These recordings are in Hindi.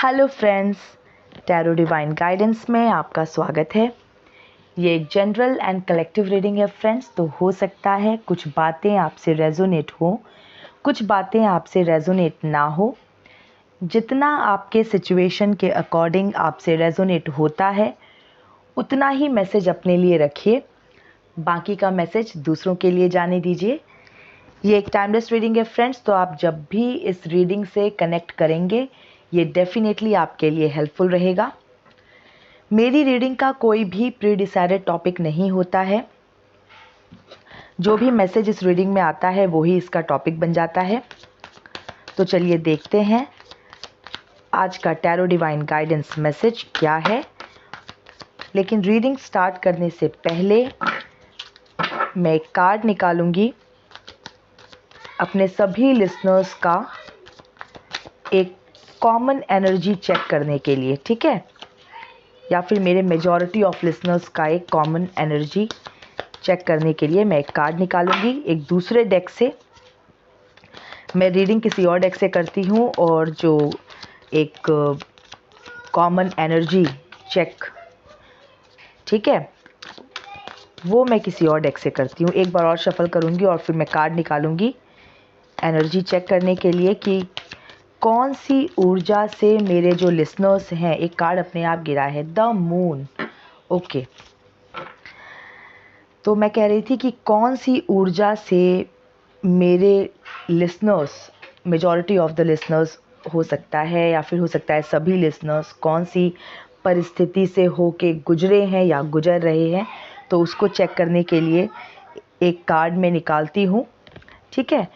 Hello friends, tarot divine guidance में आपका स्वागत है। ये एक जनरल एंड कलेक्टिव रीडिंग है फ्रेंड्स। तो हो सकता है कुछ बातें आपसे रेजोनेट हो, कुछ बातें आपसे रेजोनेट ना हो। जितना आपके सिचुएशन के अकॉर्डिंग आपसे रेजोनेट होता है उतना ही मैसेज अपने लिए रखिए, बाकी का मैसेज दूसरों के लिए जाने दीजिए। ये एक टाइमलेस रीडिंग है फ्रेंड्स, तो आप जब भी इस रीडिंग से कनेक्ट करेंगे ये डेफिनेटली आपके लिए हेल्पफुल रहेगा। मेरी रीडिंग का कोई भी प्री डिसाइडेड टॉपिक नहीं होता है। जो भी मैसेज इस रीडिंग में आता है वही इसका टॉपिक बन जाता है। तो चलिए देखते हैं आज का टैरो डिवाइन गाइडेंस मैसेज क्या है। लेकिन रीडिंग स्टार्ट करने से पहले मैं एक कार्ड निकालूंगी अपने सभी लिसनर्स का एक कॉमन एनर्जी चेक करने के लिए, ठीक है, या फिर मेरे मेजॉरिटी ऑफ लिसनर्स का एक कॉमन एनर्जी चेक करने के लिए मैं एक कार्ड निकालूंगी एक दूसरे डेक से। मैं रीडिंग किसी और डेक से करती हूँ और जो एक कॉमन एनर्जी चेक, ठीक है, वो मैं किसी और डेक से करती हूँ। एक बार और शफल करूँगी और फिर मैं कार्ड निकालूंगी एनर्जी चेक करने के लिए कि कौन सी ऊर्जा से मेरे जो लिसनर्स हैं। एक कार्ड अपने आप गिरा है, द मून। ओके, तो मैं कह रही थी कि कौन सी ऊर्जा से मेरे listeners, majority of the listeners हो सकता है या फिर हो सकता है सभी लिसनर्स, कौन सी परिस्थिति से होके गुजरे हैं या गुजर रहे हैं, तो उसको चेक करने के लिए एक कार्ड मैं निकालती हूँ, ठीक है।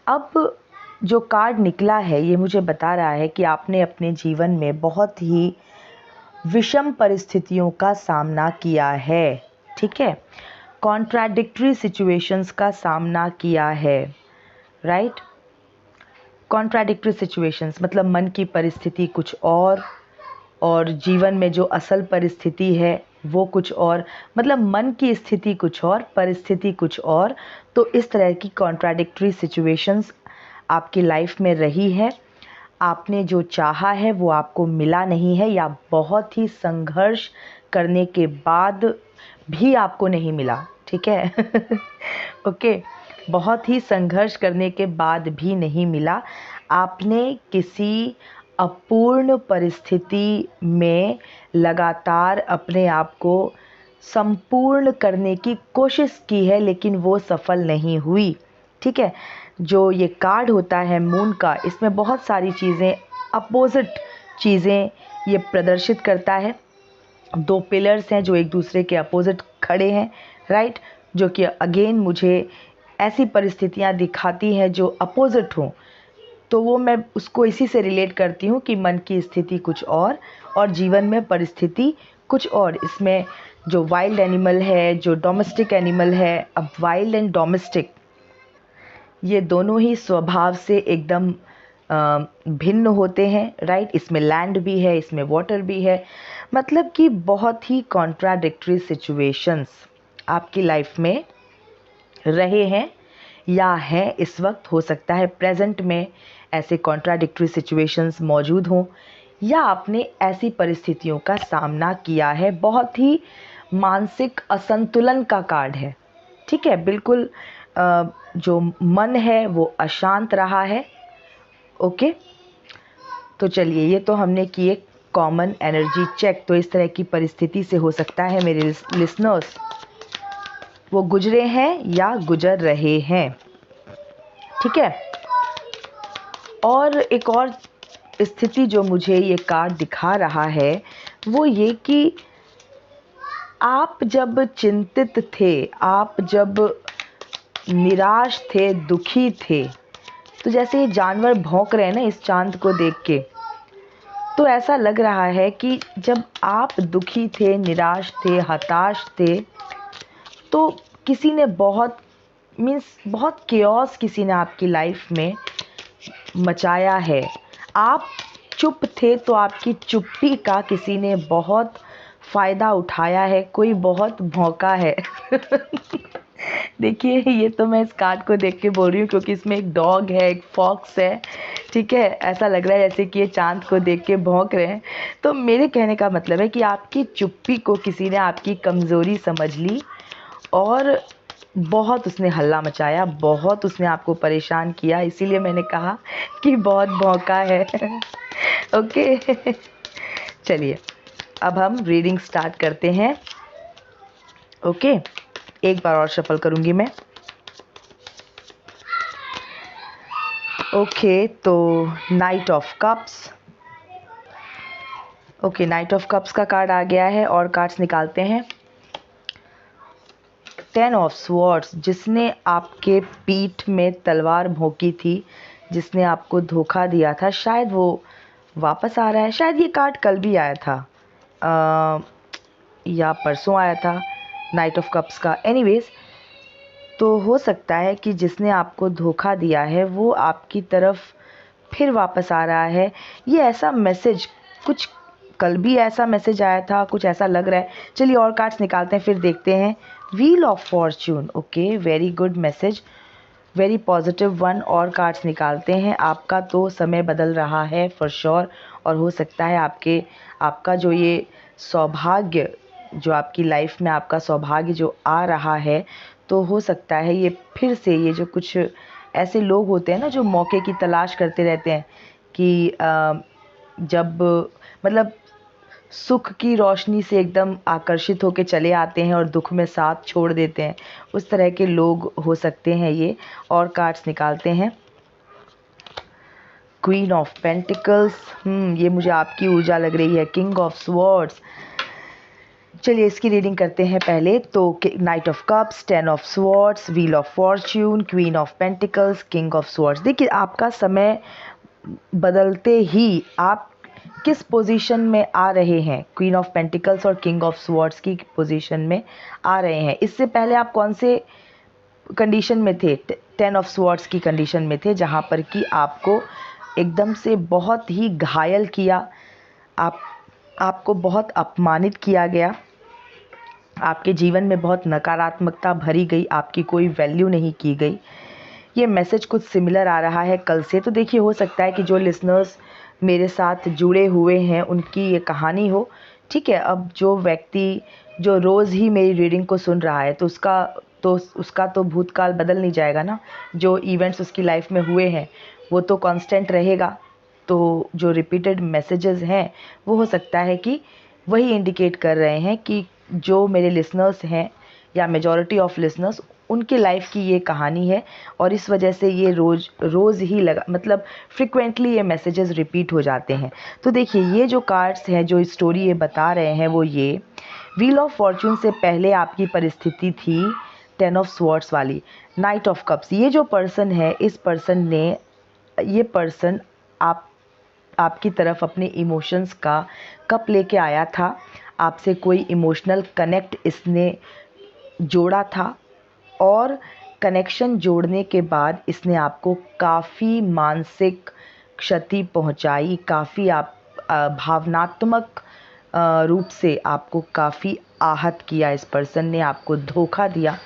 अब जो कार्ड निकला है ये मुझे बता रहा है कि आपने अपने जीवन में बहुत ही विषम परिस्थितियों का सामना किया है, ठीक है, कॉन्ट्राडिक्टरी सिचुएशंस का सामना किया है, राइट। कॉन्ट्राडिक्टरी सिचुएशंस मतलब मन की परिस्थिति कुछ और जीवन में जो असल परिस्थिति है वो कुछ और, मतलब मन की स्थिति कुछ और, परिस्थिति कुछ और। तो इस तरह की कॉन्ट्राडिक्टरी सिचुएशंस आपकी लाइफ में रही है। आपने जो चाहा है वो आपको मिला नहीं है, या बहुत ही संघर्ष करने के बाद भी आपको नहीं मिला, ठीक है। ओके, बहुत ही संघर्ष करने के बाद भी नहीं मिला। आपने किसी अपूर्ण परिस्थिति में लगातार अपने आप को संपूर्ण करने की कोशिश की है लेकिन वो सफल नहीं हुई, ठीक है। जो ये कार्ड होता है मून का, इसमें बहुत सारी चीज़ें, अपोजिट चीज़ें ये प्रदर्शित करता है। दो पिलर्स हैं जो एक दूसरे के अपोजिट खड़े हैं, राइट, जो कि अगेन मुझे ऐसी परिस्थितियां दिखाती हैं जो अपोजिट हों। तो वो मैं उसको इसी से रिलेट करती हूँ कि मन की स्थिति कुछ और जीवन में परिस्थिति कुछ और। इसमें जो वाइल्ड एनिमल है, जो डोमेस्टिक एनिमल है, अब वाइल्ड एंड डोमेस्टिक ये दोनों ही स्वभाव से एकदम भिन्न होते हैं, राइट। इसमें लैंड भी है, इसमें वाटर भी है, मतलब कि बहुत ही कॉन्ट्राडिक्टरी सिचुएशंस आपकी लाइफ में रहे हैं या हैं इस वक्त। हो सकता है प्रेजेंट में ऐसे कॉन्ट्राडिक्टरी सिचुएशंस मौजूद हों, या आपने ऐसी परिस्थितियों का सामना किया है। बहुत ही मानसिक असंतुलन का कार्ड है, ठीक है, बिल्कुल। जो मन है वो अशांत रहा है। ओके, तो चलिए, ये तो हमने की एक कॉमन एनर्जी चेक। तो इस तरह की परिस्थिति से हो सकता है मेरे लिसनर्स वो गुजरे हैं या गुजर रहे हैं, ठीक है। और एक और स्थिति जो मुझे ये कार्ड दिखा रहा है वो ये कि आप जब चिंतित थे, आप जब निराश थे, दुखी थे, तो जैसे ये जानवर भौंक रहे हैं ना इस चांद को देख के, तो ऐसा लग रहा है कि जब आप दुखी थे, निराश थे, हताश थे, तो किसी ने बहुत केओस किसी ने आपकी लाइफ में मचाया है। आप चुप थे तो आपकी चुप्पी का किसी ने बहुत फ़ायदा उठाया है, कोई बहुत भौंका है। देखिए, ये तो मैं इस कार्ड को देख के बोल रही हूँ क्योंकि इसमें एक डॉग है, एक फॉक्स है, ठीक है। ऐसा लग रहा है जैसे कि ये चाँद को देख के भौंक रहे हैं। तो मेरे कहने का मतलब है कि आपकी चुप्पी को किसी ने आपकी कमज़ोरी समझ ली और बहुत उसने हल्ला मचाया, बहुत उसने आपको परेशान किया, इसीलिए मैंने कहा कि बहुत भौंका है। ओके। चलिए, अब हम रीडिंग स्टार्ट करते हैं। ओके, एक बार और शफल करूँगी मैं। ओके, तो night of cups. Okay, night of cups का कार्ड आ गया है और कार्ड्स निकालते हैं। 10 ऑफ स्वॉर्ड्स, जिसने आपके पीठ में तलवार भोंकी थी, जिसने आपको धोखा दिया था, शायद वो वापस आ रहा है। शायद ये कार्ड कल भी आया था या परसों आया था, नाइट ऑफ कप्स का। एनीवेज, तो हो सकता है कि जिसने आपको धोखा दिया है वो आपकी तरफ फिर वापस आ रहा है। ये ऐसा मैसेज, कुछ कल भी ऐसा मैसेज आया था, कुछ ऐसा लग रहा है। चलिए और कार्ड्स निकालते हैं, फिर देखते हैं। Wheel of Fortune, okay, very good message, very positive one. और कार्ड्स निकालते हैं। आपका तो समय बदल रहा है फॉर श्योर, और हो सकता है आपका जो ये सौभाग्य, जो आपकी लाइफ में आपका सौभाग्य जो आ रहा है, तो हो सकता है ये फिर से, ये जो कुछ ऐसे लोग होते हैं ना जो मौके की तलाश करते रहते हैं कि जब मतलब सुख की रोशनी से एकदम आकर्षित होकर चले आते हैं और दुख में साथ छोड़ देते हैं, उस तरह के लोग हो सकते हैं ये। और कार्ड्स निकालते हैं। क्वीन ऑफ पेंटिकल्स, ये मुझे आपकी ऊर्जा लग रही है। किंग ऑफ स्वॉर्ड्स, चलिए इसकी रीडिंग करते हैं पहले। तो night of cups, 10 of swords, wheel of Fortune, queen of pentacles, king of swords. देखिए, आपका समय बदलते ही आप किस पोजीशन में आ रहे हैं, क्वीन ऑफ पेंटिकल्स और किंग ऑफ स्वॉर्ड्स की पोजीशन में आ रहे हैं। इससे पहले आप कौन से कंडीशन में थे? 10 ऑफ स्वॉर्ड्स की कंडीशन में थे, जहां पर कि आपको एकदम से बहुत ही घायल किया, आपको बहुत अपमानित किया गया, आपके जीवन में बहुत नकारात्मकता भरी गई, आपकी कोई वैल्यू नहीं की गई। ये मैसेज कुछ सिमिलर आ रहा है कल से। तो देखिए, हो सकता है कि जो लिसनर्स मेरे साथ जुड़े हुए हैं उनकी ये कहानी हो, ठीक है। अब जो व्यक्ति जो रोज़ ही मेरी रीडिंग को सुन रहा है, तो उसका तो भूतकाल बदल नहीं जाएगा ना। जो इवेंट्स उसकी लाइफ में हुए हैं वो तो कांस्टेंट रहेगा। तो जो रिपीटेड मैसेजेस हैं वो हो सकता है कि वही इंडिकेट कर रहे हैं कि जो मेरे लिसनर्स हैं या मेजॉरिटी ऑफ लिसनर्स, उनके लाइफ की ये कहानी है। और इस वजह से ये रोज़ ही मतलब फ्रिक्वेंटली ये मैसेजेस रिपीट हो जाते हैं। तो देखिए, ये जो कार्ड्स हैं, जो स्टोरी ये बता रहे हैं, वो ये व्हील ऑफ फॉर्च्यून से पहले आपकी परिस्थिति थी 10 ऑफ स्वॉर्ड्स वाली। नाइट ऑफ कप्स, ये जो पर्सन है, ये पर्सन आपकी तरफ अपने इमोशंस का कप लेके आया था। आपसे कोई इमोशनल कनेक्ट इसने जोड़ा था, और कनेक्शन जोड़ने के बाद इसने आपको काफ़ी मानसिक क्षति पहुंचाई, काफ़ी भावनात्मक रूप से आपको काफ़ी आहत किया। इस पर्सन ने आपको धोखा दिया,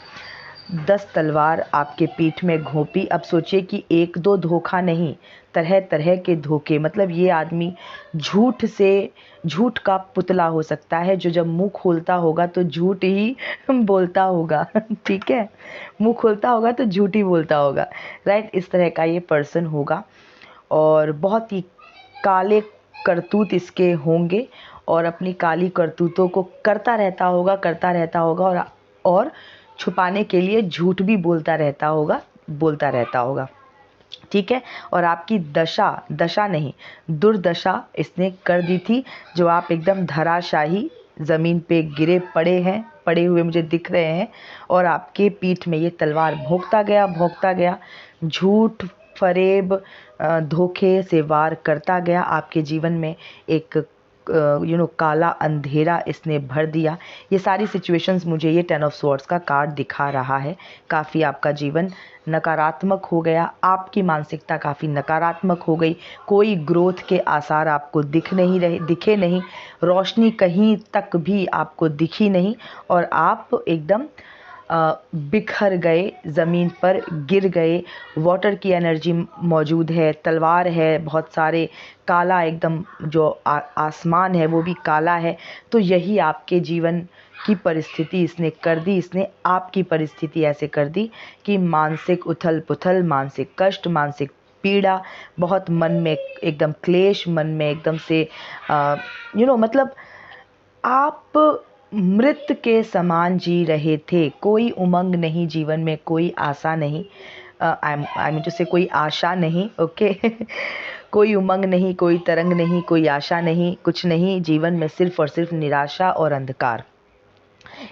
10 तलवार आपके पीठ में घोंपी। अब सोचिए कि एक दो धोखा नहीं, तरह तरह के धोखे। मतलब ये आदमी झूठ का पुतला हो सकता है, जो जब मुंह खोलता होगा तो झूठ ही बोलता होगा। ठीक है, मुंह खोलता होगा तो झूठ ही बोलता होगा, राइट। इस तरह का ये पर्सन होगा और बहुत ही काले करतूत इसके होंगे, और अपनी काली करतूतों को करता रहता होगा और छुपाने के लिए झूठ भी बोलता रहता होगा, ठीक है। और आपकी दशा नहीं, दुर्दशा इसने कर दी थी, जो आप एकदम धराशाही ज़मीन पे पड़े हुए मुझे दिख रहे हैं। और आपके पीठ में ये तलवार भोंकता गया, झूठ, फरेब, धोखे से वार करता गया। आपके जीवन में एक काला अंधेरा इसने भर दिया। ये सारी सिचुएशंस मुझे ये 10 ऑफ स्वॉर्ड्स का कार्ड दिखा रहा है। काफ़ी आपका जीवन नकारात्मक हो गया, आपकी मानसिकता काफ़ी नकारात्मक हो गई, कोई ग्रोथ के आसार आपको दिखे नहीं, रोशनी कहीं तक भी आपको दिखी नहीं, और आप एकदम बिखर गए, ज़मीन पर गिर गए। वाटर की एनर्जी मौजूद है, तलवार है, बहुत सारे काला एकदम जो आसमान है वो भी काला है। तो यही आपके जीवन की परिस्थिति इसने कर दी, इसने आपकी परिस्थिति ऐसे कर दी कि मानसिक उथल पुथल, मानसिक कष्ट, मानसिक पीड़ा, बहुत मन में एकदम क्लेश, मन में एकदम से मतलब आप मृत के समान जी रहे थे। कोई उमंग नहीं जीवन में, कोई आशा नहीं, आई मीन टू से कोई आशा नहीं, ओके कोई उमंग नहीं, कोई तरंग नहीं, कोई आशा नहीं, कुछ नहीं जीवन में, सिर्फ और सिर्फ निराशा और अंधकार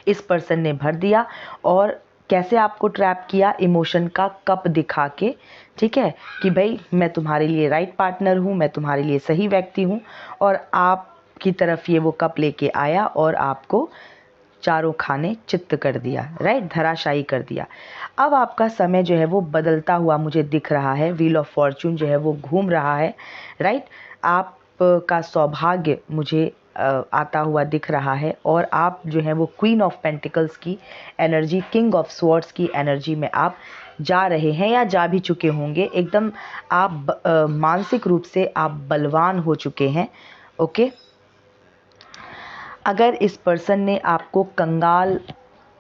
इस पर्सन ने भर दिया। और कैसे आपको ट्रैप किया? इमोशन का कप दिखा के, ठीक है, कि भाई मैं तुम्हारे लिए राइट पार्टनर हूँ, मैं तुम्हारे लिए सही व्यक्ति हूँ, और आपकी तरफ ये वो कप लेके आया और आपको चारों खाने चित्त कर दिया, राइट, धराशायी कर दिया। अब आपका समय जो है वो बदलता हुआ मुझे दिख रहा है, व्हील ऑफ फॉर्चून जो है वो घूम रहा है, राइट। आपका सौभाग्य मुझे आता हुआ दिख रहा है, और आप जो है वो क्वीन ऑफ पेंटिकल्स की एनर्जी, किंग ऑफ स्वॉर्ड्स की एनर्जी में आप जा रहे हैं या जा भी चुके होंगे। एकदम आप मानसिक रूप से आप बलवान हो चुके हैं, ओके। अगर इस पर्सन ने आपको कंगाल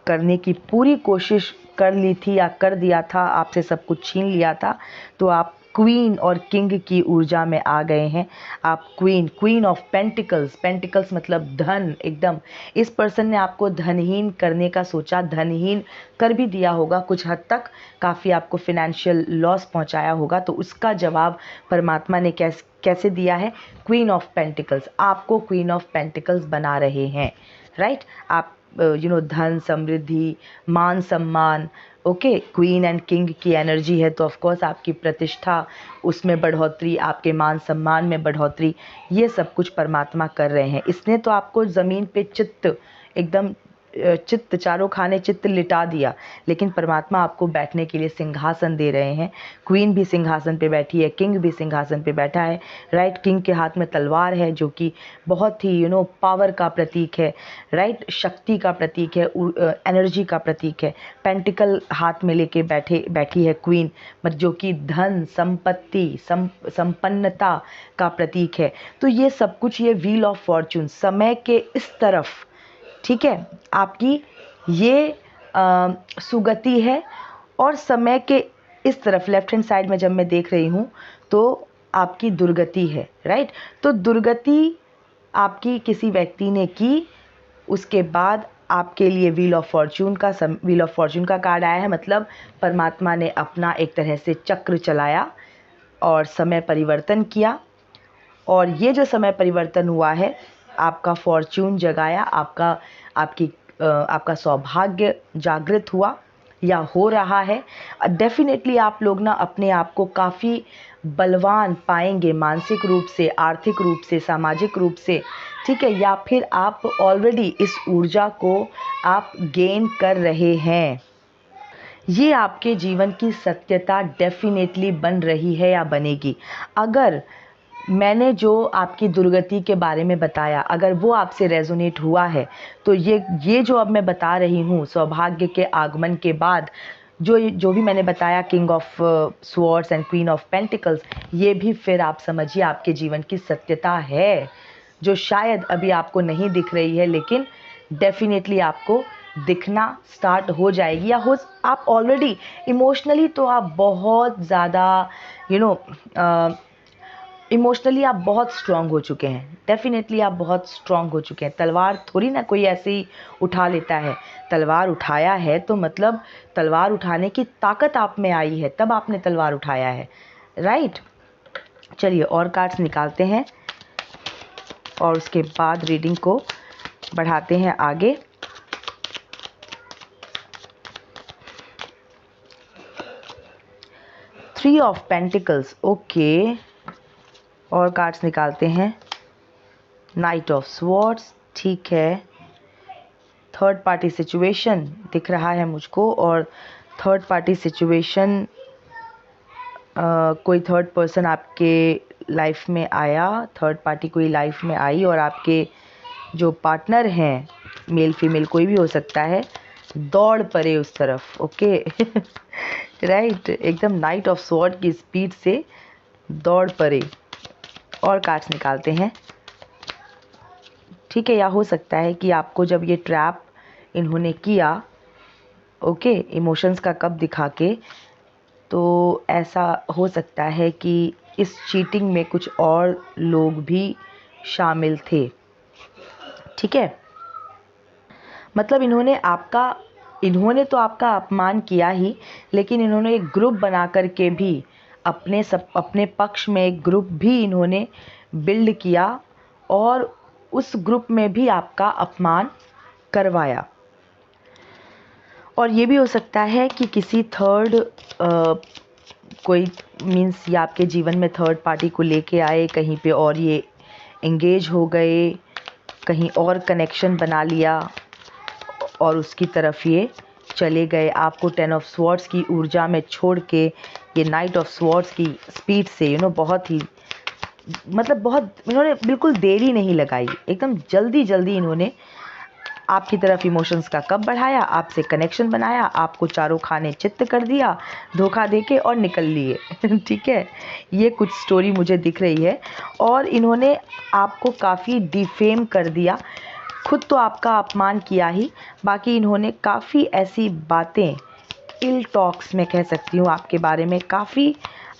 करने की पूरी कोशिश कर ली थी या कर दिया था, आपसे सब कुछ छीन लिया था, तो आप क्वीन और किंग की ऊर्जा में आ गए हैं। आप क्वीन ऑफ पेंटिकल्स, पेंटिकल्स मतलब धन, एकदम इस पर्सन ने आपको धनहीन करने का सोचा, धनहीन कर भी दिया होगा कुछ हद तक, काफ़ी आपको फिनेंशियल लॉस पहुंचाया होगा। तो उसका जवाब परमात्मा ने कैसे दिया है? क्वीन ऑफ पेंटिकल्स, आपको क्वीन ऑफ पेंटिकल्स बना रहे हैं, राइट। आप धन, समृद्धि, मान सम्मान, ओके, क्वीन एंड किंग की एनर्जी है तो ऑफ कोर्स आपकी प्रतिष्ठा, उसमें बढ़ोतरी, आपके मान सम्मान में बढ़ोतरी, ये सब कुछ परमात्मा कर रहे हैं। इसने तो आपको ज़मीन पे चित्त एकदम चित्त, चारों खाने चित्त लिटा दिया, लेकिन परमात्मा आपको बैठने के लिए सिंहासन दे रहे हैं। क्वीन भी सिंहासन पे बैठी है, किंग भी सिंहासन पे बैठा है, राइट। किंग के हाथ में तलवार है जो कि बहुत ही पावर का प्रतीक है, राइट, शक्ति का प्रतीक है, एनर्जी का प्रतीक है। पेंटिकल हाथ में लेके बैठी है क्वीन, जो कि धन, संपत्ति, संपन्नता का प्रतीक है। तो ये सब कुछ, ये व्हील ऑफ फॉर्चून समय के इस तरफ, ठीक है, आपकी ये सुगति है, और समय के इस तरफ लेफ्ट हैंड साइड में जब मैं देख रही हूँ तो आपकी दुर्गति है, राइट। तो दुर्गति आपकी किसी व्यक्ति ने की, उसके बाद आपके लिए व्हील ऑफ फॉर्चून का कार्ड आया है। मतलब परमात्मा ने अपना एक तरह से चक्र चलाया और समय परिवर्तन किया, और ये जो समय परिवर्तन हुआ है, आपका फॉर्चून जगाया, आपका सौभाग्य जागृत हुआ या हो रहा है। डेफिनेटली आप लोग ना अपने आप को काफ़ी बलवान पाएंगे, मानसिक रूप से, आर्थिक रूप से, सामाजिक रूप से, ठीक है, या फिर आप ऑलरेडी इस ऊर्जा को आप गेन कर रहे हैं। ये आपके जीवन की सत्यता डेफिनेटली बन रही है या बनेगी। अगर मैंने जो आपकी दुर्गति के बारे में बताया, अगर वो आपसे रेजोनेट हुआ है, तो ये जो अब मैं बता रही हूँ, सौभाग्य के आगमन के बाद जो भी मैंने बताया, king of swords and queen of pentacles, ये भी फिर आप समझिए आपके जीवन की सत्यता है, जो शायद अभी आपको नहीं दिख रही है, लेकिन डेफिनेटली आपको दिखना स्टार्ट हो जाएगी, या हो आप ऑलरेडी इमोशनली तो आप बहुत ज़्यादा इमोशनली आप बहुत स्ट्रांग हो चुके हैं। डेफिनेटली आप बहुत स्ट्रांग हो चुके हैं। तलवार थोड़ी ना कोई ऐसे ही उठा लेता है, तलवार उठाया है तो मतलब तलवार उठाने की ताकत आप में आई है, तब आपने तलवार उठाया है, राइट। चलिए और कार्ड्स निकालते हैं और उसके बाद रीडिंग को बढ़ाते हैं आगे। थ्री ऑफ पेंटिकल्स, ओके, और कार्ड्स निकालते हैं। नाइट ऑफ स्वॉर्ड्स, ठीक है। थर्ड पार्टी सिचुएशन दिख रहा है मुझको, और थर्ड पार्टी सिचुएशन, कोई थर्ड पर्सन आपके लाइफ में आया, थर्ड पार्टी कोई लाइफ में आई, और आपके जो पार्टनर हैं, मेल फीमेल कोई भी हो सकता है, दौड़ पड़े उस तरफ। ओके राइट, एकदम नाइट ऑफ स्वॉर्ड की स्पीड से दौड़ पड़े। और कार्ड्स निकालते हैं, ठीक है। या हो सकता है कि आपको जब ये ट्रैप इन्होंने किया, ओके, इमोशंस का कप दिखा के, तो ऐसा हो सकता है कि इस चीटिंग में कुछ और लोग भी शामिल थे, ठीक है। मतलब इन्होंने तो आपका अपमान किया ही, लेकिन इन्होंने एक ग्रुप बना कर के भी अपने पक्ष में एक ग्रुप भी इन्होंने बिल्ड किया और उस ग्रुप में भी आपका अपमान करवाया। और ये भी हो सकता है कि किसी थर्ड कोई मीन्स या आपके जीवन में थर्ड पार्टी को लेके आए कहीं पे और ये एंगेज हो गए, कहीं और कनेक्शन बना लिया और उसकी तरफ ये चले गए। आपको 10 ऑफ स्वॉर्ड्स की ऊर्जा में छोड़ के ये नाइट ऑफ स्वॉर्ड्स की स्पीड से बहुत ही बहुत इन्होंने बिल्कुल देरी नहीं लगाई, एकदम जल्दी जल्दी इन्होंने आपकी तरफ इमोशंस का कप बढ़ाया, आपसे कनेक्शन बनाया, आपको चारों खाने चित्त कर दिया, धोखा देके और निकल लिए ठीक है, ये कुछ स्टोरी मुझे दिख रही है। और इन्होंने आपको काफ़ी डिफेम कर दिया, खुद तो आपका अपमान किया ही, बाकी इन्होंने काफ़ी ऐसी बातें, इल टॉक्स मैं कह सकती हूँ आपके बारे में, काफ़ी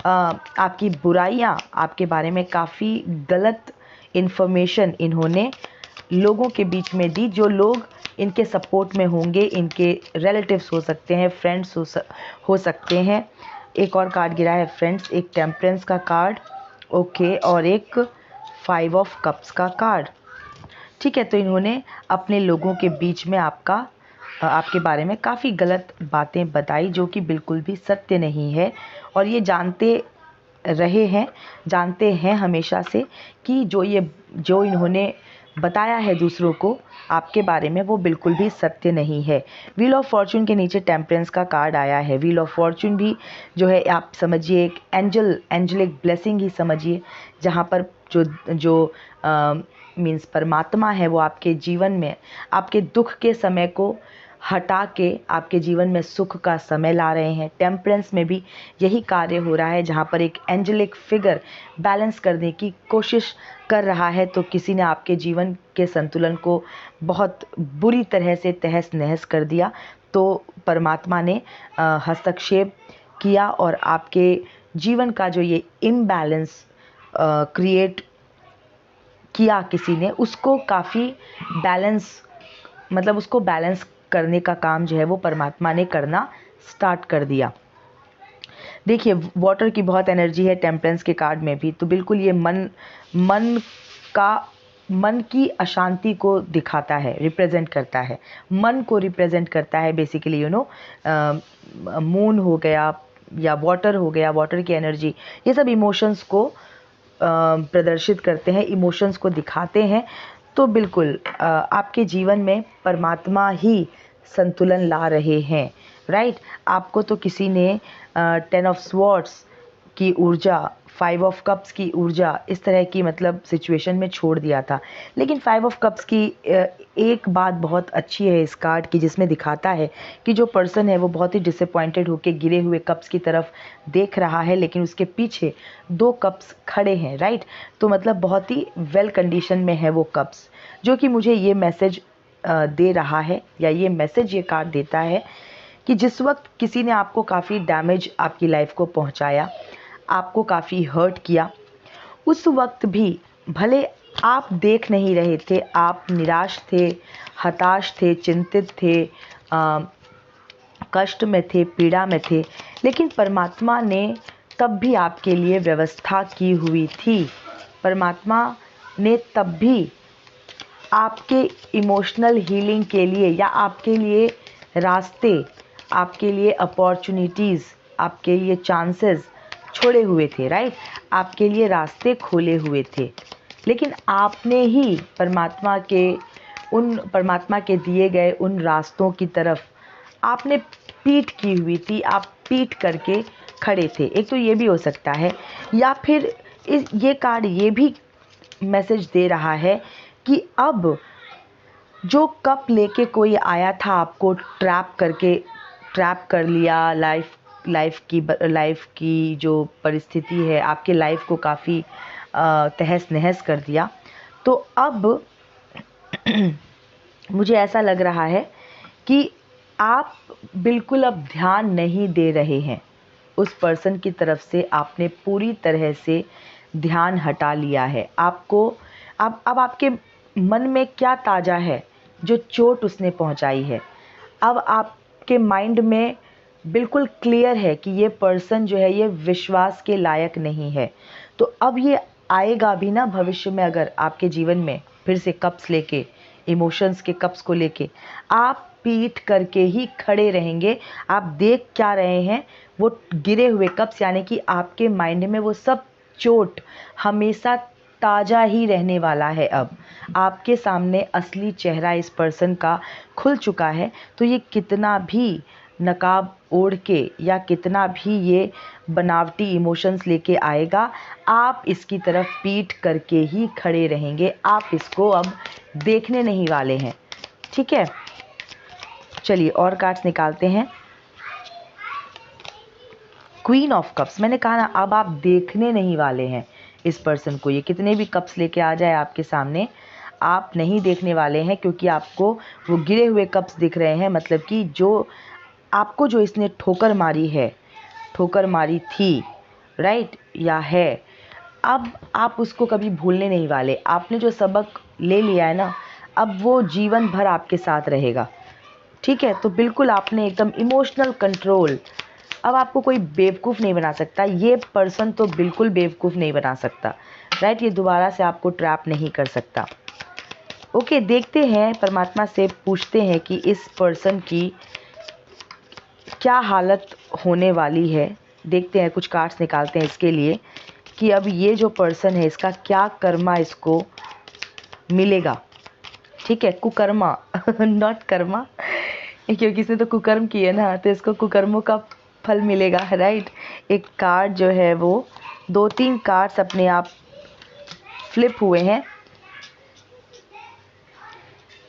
आपकी बुराइयाँ, आपके बारे में काफ़ी गलत इन्फॉर्मेशन इन्होंने लोगों के बीच में दी। जो लोग इनके सपोर्ट में होंगे, इनके रिलेटिव्स हो सकते हैं, फ्रेंड्स हो सकते हैं। एक और कार्ड गिरा है फ्रेंड्स, एक टेम्परेंस का कार्ड, ओके, और एक 5 ऑफ कप्स का कार्ड, ठीक है। तो इन्होंने अपने लोगों के बीच में आपके बारे में काफ़ी गलत बातें बताई जो कि बिल्कुल भी सत्य नहीं है। और ये जानते हैं हमेशा से कि जो इन्होंने बताया है दूसरों को आपके बारे में, वो बिल्कुल भी सत्य नहीं है। व्हील ऑफ फॉर्चून के नीचे टेम्परेंस का कार्ड आया है। व्हील ऑफ फॉर्चून भी जो है आप समझिए एक एंजलिक ब्लेसिंग ही समझिए, जहाँ पर जो मीन्स परमात्मा है वो आपके जीवन में आपके दुख के समय को हटा के आपके जीवन में सुख का समय ला रहे हैं। टेम्परेंस में भी यही कार्य हो रहा है, जहाँ पर एक एंजेलिक फिगर बैलेंस करने की कोशिश कर रहा है। तो किसी ने आपके जीवन के संतुलन को बहुत बुरी तरह से तहस नहस कर दिया, तो परमात्मा ने हस्तक्षेप किया और आपके जीवन का जो ये इम्बैलेंस क्रिएट किया किसी ने, उसको काफ़ी उसको बैलेंस करने का काम जो है वो परमात्मा ने करना स्टार्ट कर दिया। देखिए वाटर की बहुत एनर्जी है टेम्परेंस के कार्ड में भी, तो बिल्कुल ये मन की अशांति को दिखाता है, रिप्रेजेंट करता है, मन को रिप्रेजेंट करता है बेसिकली। मून हो गया या वाटर हो गया, वाटर की एनर्जी, ये सब इमोशंस को प्रदर्शित करते हैं, इमोशंस को दिखाते हैं। तो बिल्कुल आपके जीवन में परमात्मा ही संतुलन ला रहे हैं, राइट। आपको तो किसी ने 10 ऑफ स्वॉर्ड्स की ऊर्जा, 5 ऑफ कप्स की ऊर्जा, इस तरह की सिचुएशन में छोड़ दिया था। लेकिन 5 ऑफ कप्स की एक बात बहुत अच्छी है इस कार्ड की, जिसमें दिखाता है कि जो पर्सन है वो बहुत ही डिसअपॉइंटेड होकर गिरे हुए कप्स की तरफ देख रहा है, लेकिन उसके पीछे 2 कप्स खड़े हैं, राइट। तो बहुत ही वेल कंडीशन में है वो कप्स, जो कि मुझे ये मैसेज दे रहा है, या ये मैसेज ये कार्ड देता है कि जिस वक्त किसी ने आपको काफ़ी डैमेज आपकी लाइफ को पहुंचाया, आपको काफ़ी हर्ट किया, उस वक्त भी भले आप देख नहीं रहे थे, आप निराश थे, हताश थे, चिंतित थे, कष्ट में थे, पीड़ा में थे, लेकिन परमात्मा ने तब भी आपके लिए व्यवस्था की हुई थी। परमात्मा ने तब भी आपके इमोशनल हीलिंग के लिए, या आपके लिए रास्ते, आपके लिए अपॉर्चुनिटीज़, आपके लिए चांसेस छोड़े हुए थे, राइट। आपके लिए रास्ते खोले हुए थे, लेकिन आपने ही परमात्मा के दिए गए उन रास्तों की तरफ आपने पीठ की हुई थी, आप पीठ करके खड़े थे। एक तो ये भी हो सकता है, या फिर ये कार्ड ये भी मैसेज दे रहा है कि अब जो कप लेके कोई आया था आपको ट्रैप कर लिया, लाइफ की जो परिस्थिति है आपके लाइफ को काफ़ी तहस नहस कर दिया। तो अब मुझे ऐसा लग रहा है कि आप बिल्कुल अब ध्यान नहीं दे रहे हैं उस पर्सन की तरफ से। आपने पूरी तरह से ध्यान हटा लिया है। आपको अब आपके मन में क्या ताज़ा है, जो चोट उसने पहुंचाई है। अब आपके माइंड में बिल्कुल क्लियर है कि ये पर्सन जो है ये विश्वास के लायक नहीं है। तो अब ये आएगा भी ना भविष्य में, अगर आपके जीवन में फिर से कप्स लेके, इमोशंस के कप्स को लेके, आप पीठ करके ही खड़े रहेंगे। आप देख क्या रहे हैं, वो गिरे हुए कप्स, यानी कि आपके माइंड में वो सब चोट हमेशा ताज़ा ही रहने वाला है। अब आपके सामने असली चेहरा इस पर्सन का खुल चुका है। तो ये कितना भी नकाब ओढ़ के या कितना भी ये बनावटी इमोशंस लेके आएगा, आप इसकी तरफ पीठ करके ही खड़े रहेंगे। आप इसको अब देखने नहीं वाले हैं, ठीक है। चलिए और कार्ड्स निकालते हैं। क्वीन ऑफ कप्स, मैंने कहा ना, अब आप देखने नहीं वाले हैं इस पर्सन को। ये कितने भी कप्स लेके आ जाए आपके सामने, आप नहीं देखने वाले हैं, क्योंकि आपको वो गिरे हुए कप्स दिख रहे हैं। मतलब कि जो आपको जो इसने ठोकर मारी है, ठोकर मारी थी, राइट, या है, अब आप उसको कभी भूलने नहीं वाले। आपने जो सबक ले लिया है ना, अब वो जीवन भर आपके साथ रहेगा, ठीक है। तो बिल्कुल आपने एकदम इमोशनल कंट्रोल, अब आपको कोई बेवकूफ़ नहीं बना सकता। ये पर्सन तो बिल्कुल बेवकूफ़ नहीं बना सकता, राइट। ये दोबारा से आपको ट्रैप नहीं कर सकता। ओके, देखते हैं, परमात्मा से पूछते हैं कि इस पर्सन की क्या हालत होने वाली है। देखते हैं, कुछ कार्ड्स निकालते हैं इसके लिए कि अब ये जो पर्सन है इसका क्या कर्मा इसको मिलेगा, ठीक है। कुकर्मा नॉट कर्मा, क्योंकि इसने तो कुकर्म किए ना, तो इसको कुकर्मों का फल मिलेगा, राइट। एक कार्ड जो है वो 2-3 कार्ड्स अपने आप फ्लिप हुए हैं।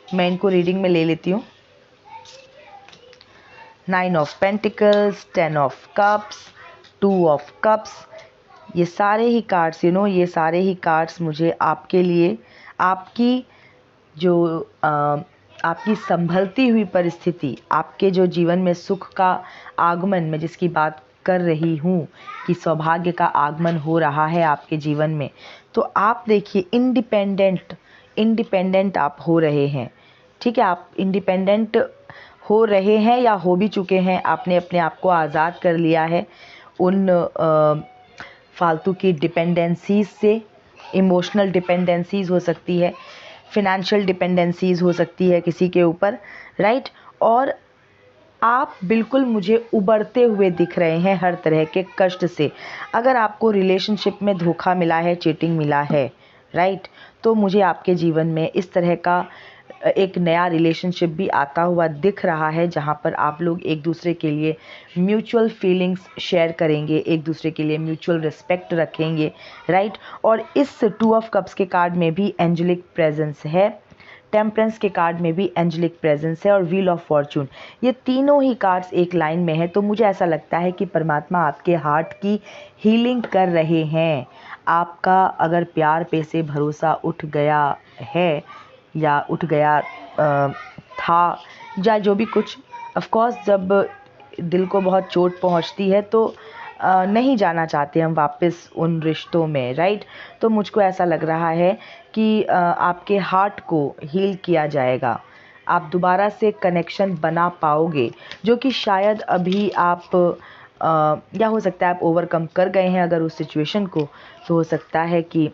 मैं इनको रीडिंग में ले लेती हूँ। 9 of pentacles, 10 of cups, 2 of cups. ये सारे ही कार्ड्स, ये सारे ही कार्ड्स मुझे आपके लिए, आपकी जो आपकी संभलती हुई परिस्थिति, आपके जो जीवन में सुख का आगमन, मैं जिसकी बात कर रही हूँ कि सौभाग्य का आगमन हो रहा है आपके जीवन में, तो आप देखिए इंडिपेंडेंट आप हो रहे हैं, ठीक है। आप इंडिपेंडेंट हो रहे हैं या हो भी चुके हैं। आपने अपने आप को आज़ाद कर लिया है उन फालतू की डिपेंडेंसीज से। इमोशनल डिपेंडेंसीज हो सकती है, फिनेंशियल डिपेंडेंसीज हो सकती है किसी के ऊपर, राइट। और आप बिल्कुल मुझे उबरते हुए दिख रहे हैं हर तरह के कष्ट से। अगर आपको रिलेशनशिप में धोखा मिला है, चीटिंग मिला है, राइट, तो मुझे आपके जीवन में इस तरह का एक नया रिलेशनशिप भी आता हुआ दिख रहा है, जहाँ पर आप लोग एक दूसरे के लिए म्यूचुअल फीलिंग्स शेयर करेंगे, एक दूसरे के लिए म्यूचुअल रिस्पेक्ट रखेंगे, राइट। और इस 2 ऑफ कप्स के कार्ड में भी एंजेलिक प्रेजेंस है, टेम्परेंस के कार्ड में भी एंजेलिक प्रेजेंस है, और व्हील ऑफ फॉर्चून। ये तीनों ही कार्ड्स एक लाइन में है। तो मुझे ऐसा लगता है कि परमात्मा आपके हार्ट की हीलिंग कर रहे हैं। आपका अगर प्यार पे से भरोसा उठ गया है या उठ गया था, या जो भी कुछ, ऑफ कोर्स जब दिल को बहुत चोट पहुंचती है तो नहीं जाना चाहते हम वापस उन रिश्तों में, राइट। तो मुझको ऐसा लग रहा है कि आपके हार्ट को हील किया जाएगा। आप दोबारा से कनेक्शन बना पाओगे, जो कि शायद अभी आप या हो सकता है आप ओवरकम कर गए हैं अगर उस सिचुएशन को। तो हो सकता है कि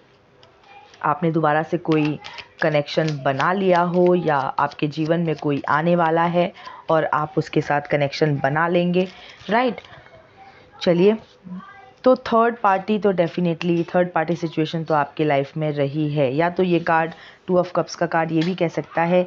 आपने दोबारा से कोई कनेक्शन बना लिया हो, या आपके जीवन में कोई आने वाला है और आप उसके साथ कनेक्शन बना लेंगे, राइट। चलिए, तो थर्ड पार्टी सिचुएशन तो आपके लाइफ में रही है। या तो ये कार्ड 2 ऑफ कप्स का कार्ड ये भी कह सकता है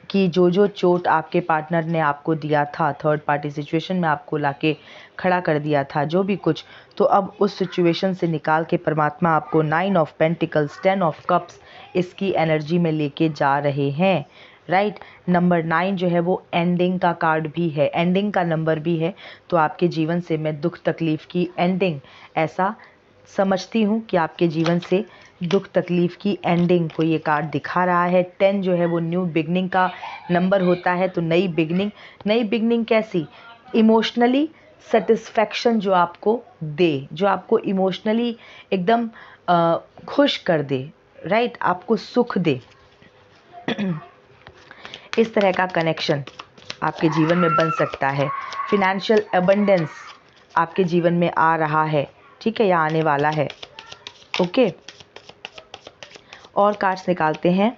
कि जो चोट आपके पार्टनर ने आपको दिया था, थर्ड पार्टी सिचुएशन में आपको लाके खड़ा कर दिया था, जो भी कुछ, तो अब उस सिचुएशन से निकाल के परमात्मा आपको 9 ऑफ पेंटिकल्स, 10 ऑफ कप्स इसकी एनर्जी में लेके जा रहे हैं, राइट। नंबर 9 जो है वो एंडिंग का कार्ड भी है, एंडिंग का नंबर भी है। तो आपके जीवन से मैं दुख तकलीफ़ की एंडिंग ऐसा समझती हूँ कि आपके जीवन से दुख तकलीफ़ की एंडिंग को ये कार्ड दिखा रहा है। 10 जो है वो न्यू बिगनिंग का नंबर होता है। तो नई बिगनिंग कैसी? इमोशनली सेटिस्फैक्शन जो आपको दे, जो आपको इमोशनली एकदम खुश कर दे, राइट, आपको सुख दे। इस तरह का कनेक्शन आपके जीवन में बन सकता है। फिनेंशियल अबंडेंस आपके जीवन में आ रहा है, ठीक है, या आने वाला है। ओके, और कार्ड्स निकालते हैं।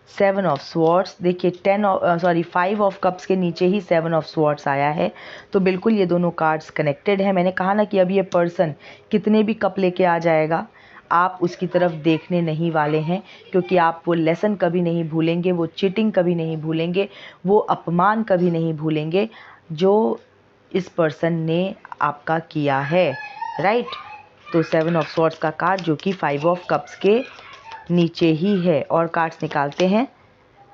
7 ऑफ स्वॉर्ड्स, देखिए 5 ऑफ कप्स के नीचे ही 7 ऑफ स्वॉर्ड्स आया है। तो बिल्कुल ये दोनों कार्ड्स कनेक्टेड है। मैंने कहा ना कि अब ये पर्सन कितने भी कप लेके आ जाएगा, आप उसकी तरफ देखने नहीं वाले हैं, क्योंकि आप वो लेसन कभी नहीं भूलेंगे, वो चीटिंग कभी नहीं भूलेंगे, वो अपमान कभी नहीं भूलेंगे जो इस पर्सन ने आपका किया है, राइट। तो 7 ऑफ स्वॉर्ड्स का कार्ड जो कि 5 ऑफ कप्स के नीचे ही है। और कार्ड्स निकालते हैं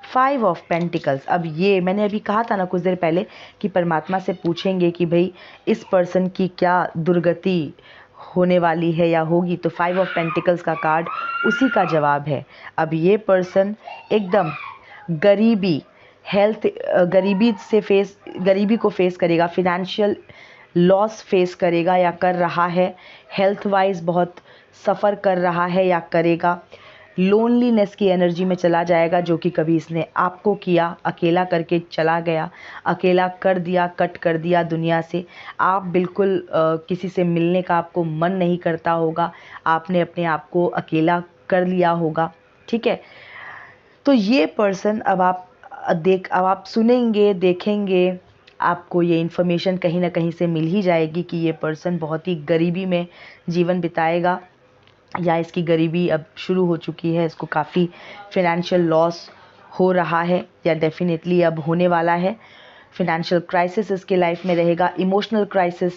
5 ऑफ पेंटिकल्स। अब ये मैंने अभी कहा था ना कुछ देर पहले कि परमात्मा से पूछेंगे कि भाई इस पर्सन की क्या दुर्गति होने वाली है या होगी, तो 5 ऑफ पेंटिकल्स का कार्ड उसी का जवाब है। अब ये पर्सन एकदम गरीबी, गरीबी को फेस करेगा, फिनेंशियल लॉस फेस करेगा या कर रहा है, हेल्थ वाइज बहुत सफ़र कर रहा है या करेगा, लोनलीनेस की एनर्जी में चला जाएगा जो कि कभी इसने आपको किया, अकेला करके चला गया, अकेला कर दिया, कट कर दिया दुनिया से। आप बिल्कुल किसी से मिलने का आपको मन नहीं करता होगा, आपने अपने आप को अकेला कर लिया होगा, ठीक है। तो ये पर्सन अब आप सुनेंगे, देखेंगे, आपको ये इन्फॉर्मेशन कहीं ना कहीं से मिल ही जाएगी कि ये पर्सन बहुत ही गरीबी में जीवन बिताएगा या इसकी गरीबी अब शुरू हो चुकी है, इसको काफ़ी फिनेंशियल लॉस हो रहा है या डेफिनेटली अब होने वाला है। फिनेंशियल क्राइसिस इसके लाइफ में रहेगा, इमोशनल क्राइसिस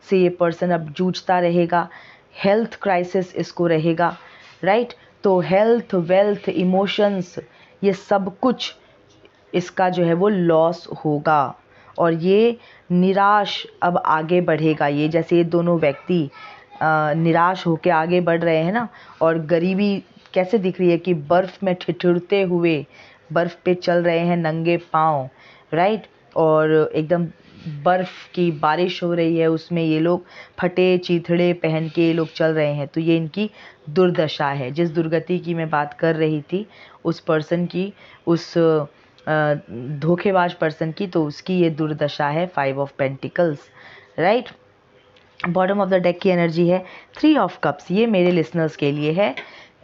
से ये पर्सन अब जूझता रहेगा, हेल्थ क्राइसिस इसको रहेगा, राइट। तो हेल्थ, वेल्थ, इमोशंस, ये सब कुछ इसका जो है वो लॉस होगा और ये निराश अब आगे बढ़ेगा। ये जैसे ये दोनों व्यक्ति निराश होकर आगे बढ़ रहे हैं ना, और गरीबी कैसे दिख रही है कि बर्फ़ में ठिठुरते हुए बर्फ़ पे चल रहे हैं नंगे पाँव, राइट, और एकदम बर्फ़ की बारिश हो रही है, उसमें ये लोग फटे चीथड़े पहन के ये लोग चल रहे हैं। तो ये इनकी दुर्दशा है। जिस दुर्गति की मैं बात कर रही थी उस पर्सन की, उस धोखेबाज पर्सन की, तो उसकी ये दुर्दशा है 5 of pentacles, right. Bottom of the deck की एनर्जी है 3 ऑफ कप्स। ये मेरे लिसनर्स के लिए है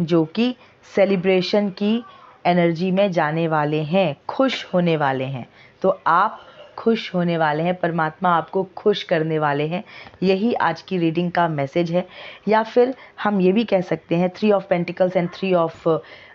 जो कि सेलिब्रेशन की एनर्जी में जाने वाले हैं, खुश होने वाले हैं। तो आप खुश होने वाले हैं, परमात्मा आपको खुश करने वाले हैं, यही आज की रीडिंग का मैसेज है। या फिर हम ये भी कह सकते हैं 3 of pentacles and 3 of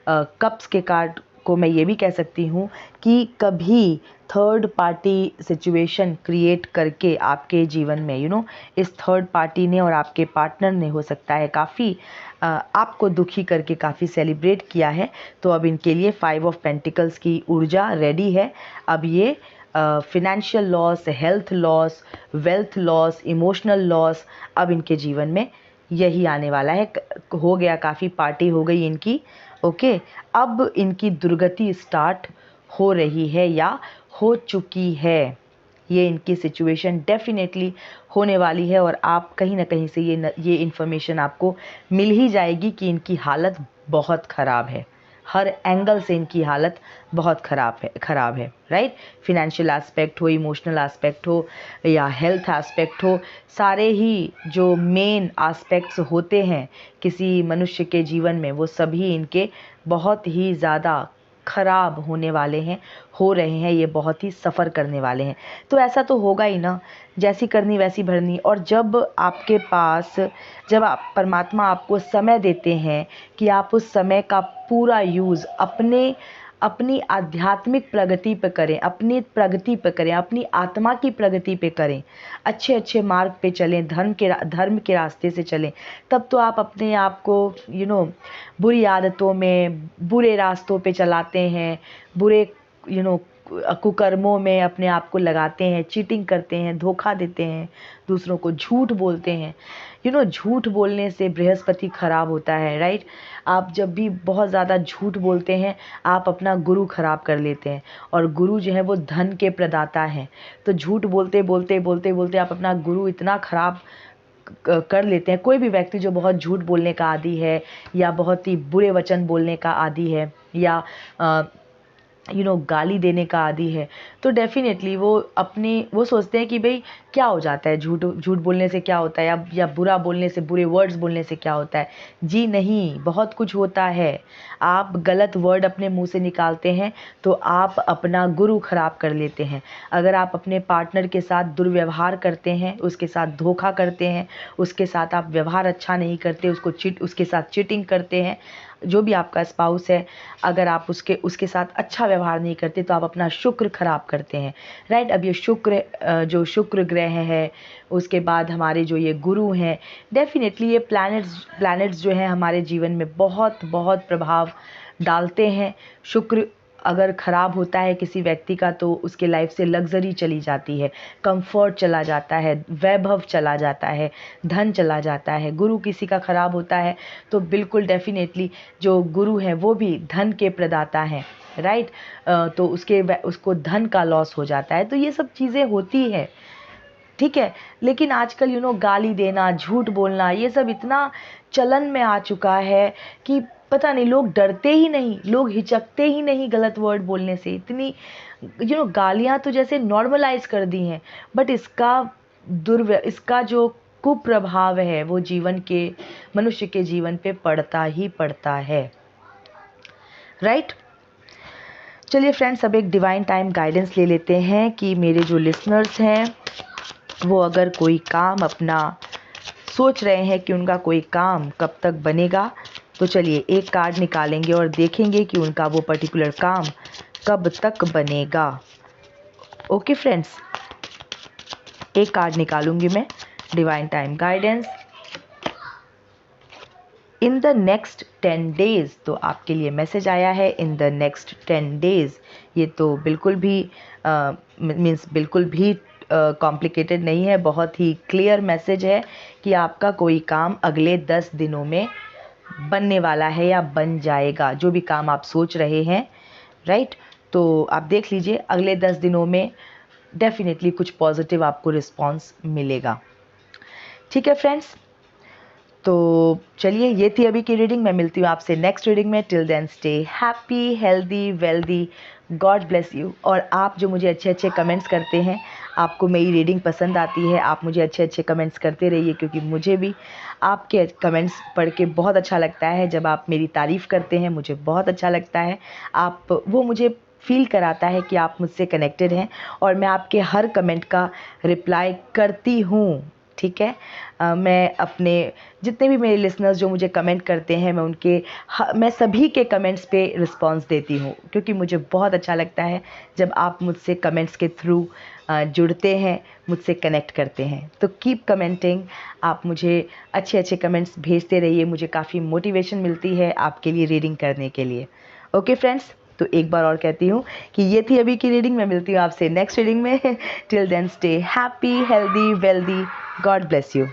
cups के कार्ड को मैं ये भी कह सकती हूँ कि कभी थर्ड पार्टी सिचुएशन क्रिएट करके आपके जीवन में इस थर्ड पार्टी ने और आपके पार्टनर ने हो सकता है काफ़ी आपको दुखी करके काफ़ी सेलिब्रेट किया है। तो अब इनके लिए 5 ऑफ पेंटिकल्स की ऊर्जा रेडी है। अब ये financial loss, health loss, wealth loss, emotional loss, अब इनके जीवन में यही आने वाला है। हो गया, काफ़ी पार्टी हो गई इनकी, ओके। अब इनकी दुर्गति स्टार्ट हो रही है या हो चुकी है। ये इनकी सिचुएशन डेफिनेटली होने वाली है और आप कहीं ना कहीं से ये इन्फॉर्मेशन आपको मिल ही जाएगी कि इनकी हालत बहुत ख़राब है। हर एंगल से इनकी हालत बहुत ख़राब है, राइट। फिनेंशियल एस्पेक्ट हो, इमोशनल एस्पेक्ट हो या हेल्थ एस्पेक्ट हो, सारे ही जो मेन एस्पेक्ट्स होते हैं किसी मनुष्य के जीवन में, वो सभी इनके बहुत ही ज़्यादा ख़राब होने वाले हैं, हो रहे हैं। ये बहुत ही सफ़र करने वाले हैं। तो ऐसा तो होगा ही ना, जैसी करनी वैसी भरनी। और जब आपके पास, जब आप परमात्मा आपको समय देते हैं कि आप उस समय का पूरा यूज़ अपने अपनी आध्यात्मिक प्रगति पे करें, अपनी प्रगति पे करें, अपनी आत्मा की प्रगति पे करें, अच्छे अच्छे मार्ग पे चलें, धर्म के रास्ते से चलें, तब तो आप अपने आप को बुरी आदतों में, बुरे रास्तों पे चलाते हैं, बुरे कुकर्मों में अपने आप को लगाते हैं, चीटिंग करते हैं, धोखा देते हैं, दूसरों को झूठ बोलते हैं। झूठ बोलने से बृहस्पति खराब होता है, राइट। आप जब भी बहुत ज़्यादा झूठ बोलते हैं, आप अपना गुरु खराब कर लेते हैं, और गुरु जो है वो धन के प्रदाता हैं। तो झूठ बोलते बोलते बोलते बोलते आप अपना गुरु इतना खराब कर लेते हैं। कोई भी व्यक्ति जो बहुत झूठ बोलने का आदी है, या बहुत ही बुरे वचन बोलने का आदी है, या गाली देने का आदी है, तो डेफिनेटली वो सोचते हैं कि भाई क्या हो जाता है, झूठ बोलने से क्या होता है, या बुरा बोलने से, बुरे वर्ड्स बोलने से क्या होता है। जी नहीं, बहुत कुछ होता है। आप गलत वर्ड अपने मुंह से निकालते हैं तो आप अपना गुरु खराब कर लेते हैं। अगर आप अपने पार्टनर के साथ दुर्व्यवहार करते हैं, उसके साथ धोखा करते हैं, उसके साथ आप व्यवहार अच्छा नहीं करते, उसके साथ चीटिंग करते हैं, जो भी आपका स्पाउस है, अगर आप उसके साथ अच्छा व्यवहार नहीं करते, तो आप अपना शुक्र खराब करते हैं, राइट। अब ये जो शुक्र ग्रह है, उसके बाद हमारे जो ये गुरु हैं, डेफिनेटली ये प्लैनेट्स जो हैं हमारे जीवन में बहुत बहुत प्रभाव डालते हैं। शुक्र अगर ख़राब होता है किसी व्यक्ति का, तो उसके लाइफ से लग्जरी चली जाती है, कंफर्ट चला जाता है, वैभव चला जाता है, धन चला जाता है। गुरु किसी का ख़राब होता है तो बिल्कुल डेफिनेटली जो गुरु हैं वो भी धन के प्रदाता हैं, राइट। तो उसको धन का लॉस हो जाता है। तो ये सब चीज़ें होती है, ठीक है। लेकिन आजकल गाली देना, झूठ बोलना, ये सब इतना चलन में आ चुका है कि पता नहीं, लोग डरते ही नहीं, लोग हिचकते ही नहीं गलत वर्ड बोलने से। इतनी गालियां तो जैसे नॉर्मलाइज कर दी हैं, बट इसका जो कुप्रभाव है वो मनुष्य के जीवन पे पड़ता ही पड़ता है, राइट। चलिए फ्रेंड्स, अब एक डिवाइन टाइम गाइडेंस ले लेते हैं कि मेरे जो लिसनर्स हैं वो अगर कोई काम अपना सोच रहे हैं कि उनका कोई काम कब तक बनेगा, तो चलिए एक कार्ड निकालेंगे और देखेंगे कि उनका वो पर्टिकुलर काम कब तक बनेगा। ओके फ्रेंड्स, एक कार्ड निकालूंगी मैं, divine time guidance. In the next 10 days, तो आपके लिए मैसेज आया है इन द नेक्स्ट 10 डेज। ये तो बिल्कुल भी बिल्कुल भी कॉम्प्लिकेटेड नहीं है, बहुत ही क्लियर मैसेज है कि आपका कोई काम अगले 10 दिनों में बनने वाला है या बन जाएगा, जो भी काम आप सोच रहे हैं, राइट। तो आप देख लीजिए, अगले 10 दिनों में डेफिनेटली कुछ पॉजिटिव आपको रिस्पॉन्स मिलेगा, ठीक है फ्रेंड्स। तो चलिए, ये थी अभी की रीडिंग। मैं मिलती हूँ आपसे नेक्स्ट रीडिंग में। Till then stay happy, healthy, wealthy, God bless you. और आप जो मुझे अच्छे अच्छे कमेंट्स करते हैं, आपको मेरी रीडिंग पसंद आती है, आप मुझे अच्छे अच्छे कमेंट्स करते रहिए, क्योंकि मुझे भी आपके कमेंट्स पढ़ के बहुत अच्छा लगता है। जब आप मेरी तारीफ़ करते हैं मुझे बहुत अच्छा लगता है, वो मुझे फील कराता है कि आप मुझसे कनेक्टेड हैं, और मैं आपके हर कमेंट का रिप्लाई करती हूँ, ठीक है। मैं अपने जितने भी मेरे लिसनर्स जो मुझे कमेंट करते हैं, मैं सभी के कमेंट्स पे रिस्पॉन्स देती हूँ, क्योंकि मुझे बहुत अच्छा लगता है जब आप मुझसे कमेंट्स के थ्रू जुड़ते हैं, मुझसे कनेक्ट करते हैं। तो कीप कमेंटिंग, आप मुझे अच्छे अच्छे कमेंट्स भेजते रहिए, मुझे काफ़ी मोटिवेशन मिलती है आपके लिए रीडिंग करने के लिए। ओके फ्रेंड्स, तो एक बार और कहती हूँ कि ये थी अभी की रीडिंग। मैं मिलती हूँ आपसे नेक्स्ट रीडिंग में। Till then stay happy, healthy, wealthy, God bless you.